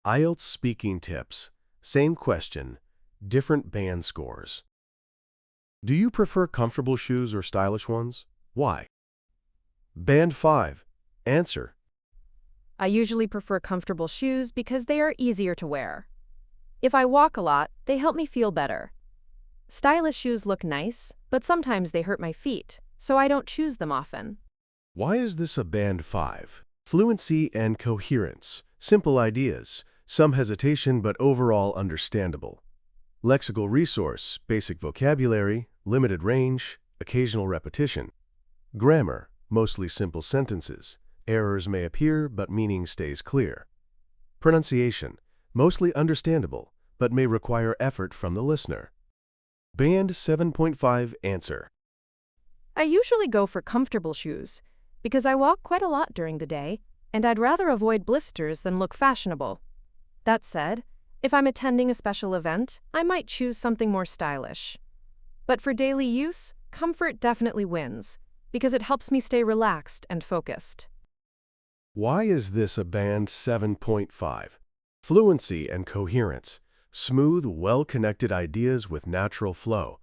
IELTS speaking tips. Same question, different band scores. Do you prefer comfortable shoes or stylish ones? Why? Band 5. Answer. I usually prefer comfortable shoes because they are easier to wear. If I walk a lot, they help me feel better. Stylish shoes look nice, but sometimes they hurt my feet, so I don't choose them often. Why is this a Band 5? Fluency and coherence. Simple ideas. Some hesitation but overall understandable. Lexical resource, basic vocabulary, limited range, occasional repetition. Grammar, mostly simple sentences. Errors may appear but meaning stays clear. Pronunciation, mostly understandable but may require effort from the listener. Band 7.5 Answer. I usually go for comfortable shoes because I walk quite a lot during the day, and I'd rather avoid blisters than look fashionable. That said, if I'm attending a special event, I might choose something more stylish. But for daily use, comfort definitely wins because it helps me stay relaxed and focused. Why is this a Band 7.5? Fluency and coherence. Smooth, well-connected ideas with natural flow.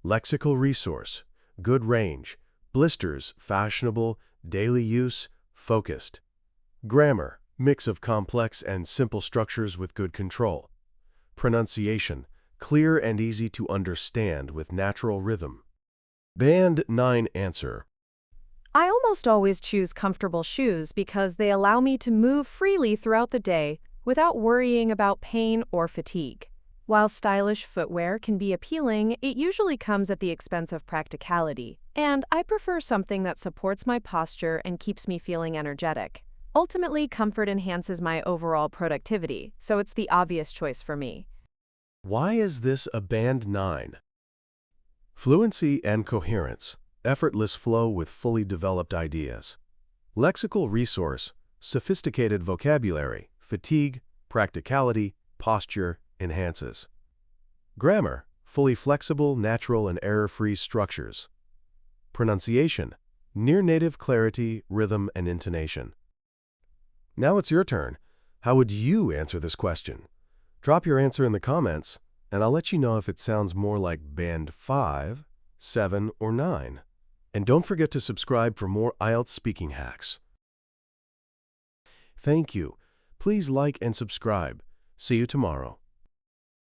Lexical resource. Good range. Blisters, fashionable, daily use, focused. Grammar, mix of complex and simple structures with good control. Pronunciation, clear and easy to understand with natural rhythm. Band 9 Answer. I almost always choose comfortable shoes because they allow me to move freely throughout the day without worrying about pain or fatigue. While stylish footwear can be appealing, it usually comes at the expense of practicality, and I prefer something that supports my posture and keeps me feeling energetic. Ultimately, comfort enhances my overall productivity, so it's the obvious choice for me. Why is this a Band 9? Fluency and coherence. Effortless flow with fully developed ideas. Lexical resource. Sophisticated vocabulary. Fatigue, practicality, posture, enhances. Grammar. Fully flexible, natural, and error-free structures. Pronunciation. Near-native clarity, rhythm, and intonation. Now it's your turn. How would you answer this question? Drop your answer in the comments, and I'll let you know if it sounds more like Band 5, 7, or 9. And don't forget to subscribe for more IELTS speaking hacks. Thank you. Please like and subscribe. See you tomorrow.